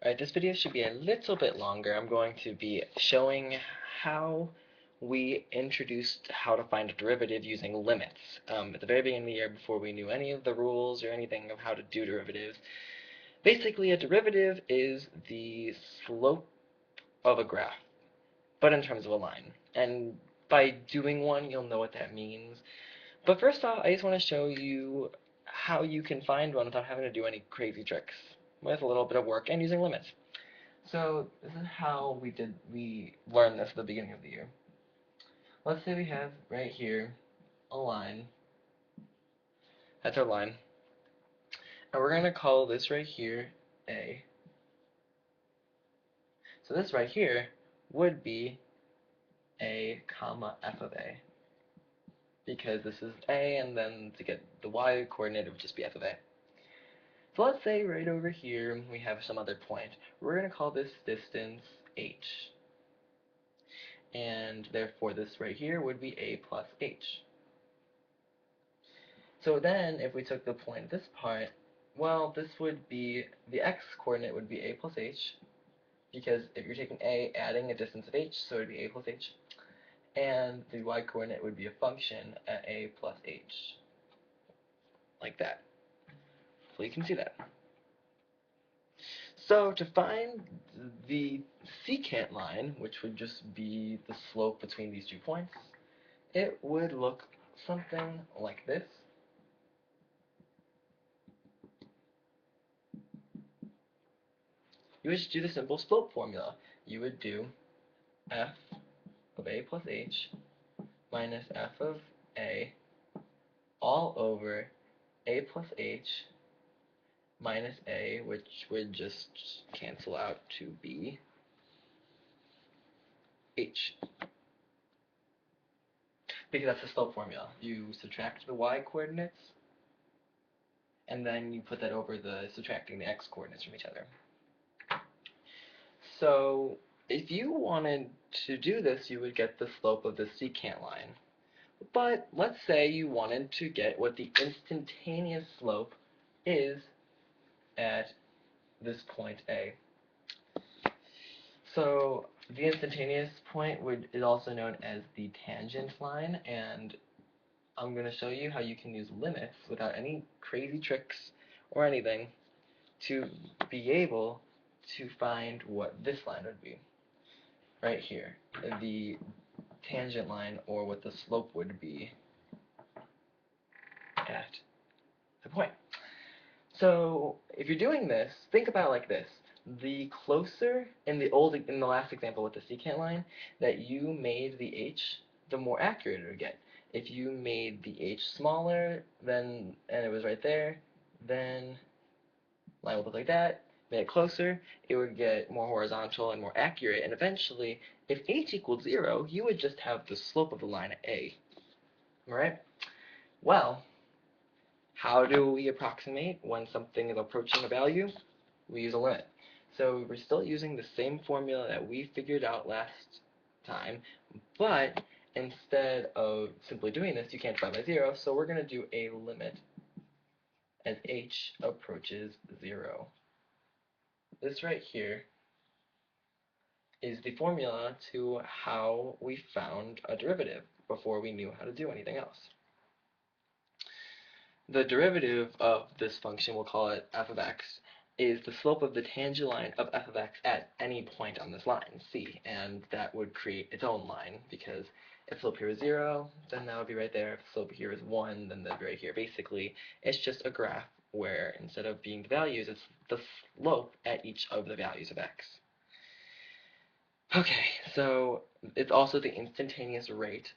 Alright, this video should be a little bit longer. I'm going to be showing how we introduced how to find a derivative using limits. At the very beginning of the year, before we knew any of the rules or anything of how to do derivatives, basically a derivative is the slope of a graph, but in terms of a line. And by doing one, you'll know what that means. But first off, I just want to show you how you can find one without having to do any crazy tricks, with a little bit of work and using limits. So this is how we learned this at the beginning of the year. Let's say we have right here a line. That's our line. And we're going to call this right here A. So this right here would be A comma f of A. Because this is A, and then to get the y coordinate, it would just be f of A. So let's say right over here we have some other point. We're going to call this distance h. And therefore this right here would be A plus h. So then if we took the point at this part, well, this would be, the x coordinate would be A plus h, because if you're taking A, adding a distance of h, so it would be A plus h, and the y coordinate would be a function at A plus h, like that. So you can see that. So to find the secant line, which would just be the slope between these 2 points, it would look something like this. You would just do the simple slope formula. You would do f of A plus h minus f of A all over A plus h minus A, which would just cancel out to be h. Because that's the slope formula. You subtract the y coordinates, and then you put that over the subtracting the x coordinates from each other. So if you wanted to do this, you would get the slope of the secant line. But let's say you wanted to get what the instantaneous slope is at this point A. So the instantaneous point is also known as the tangent line, and I'm going to show you how you can use limits without any crazy tricks or anything to be able to find what this line would be. Right here, the tangent line, or what the slope would be at the point. So if you're doing this, think about it like this. The closer, in the last example with the secant line, that you made the h, the more accurate it would get. If you made the h smaller, and it was right there, then line would look like that. Made it closer, it would get more horizontal and more accurate, and eventually, if h equaled 0, you would just have the slope of the line at A. Alright? Well, how do we approximate when something is approaching a value? We use a limit. So we're still using the same formula that we figured out last time, but instead of simply doing this, you can't divide by 0, so we're going to do a limit as h approaches 0. This right here is the formula to how we found a derivative before we knew how to do anything else. The derivative of this function, we'll call it f of x, is the slope of the tangent line of f of x at any point on this line, c, and that would create its own line, because if slope here is 0, then that would be right there. If slope here is 1, then that would be right here. Basically, it's just a graph where instead of being the values, it's the slope at each of the values of x. Okay, so it's also the instantaneous rate.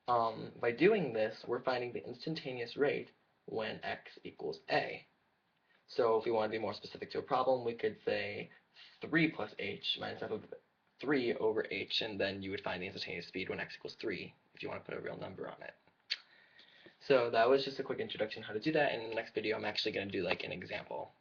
By doing this, we're finding the instantaneous rate when x equals a. So if we want to be more specific to a problem, we could say 3 plus h minus f of 3 over h, and then you would find the instantaneous speed when x equals 3, if you want to put a real number on it. So that was just a quick introduction how to do that, and in the next video I'm actually going to do like an example.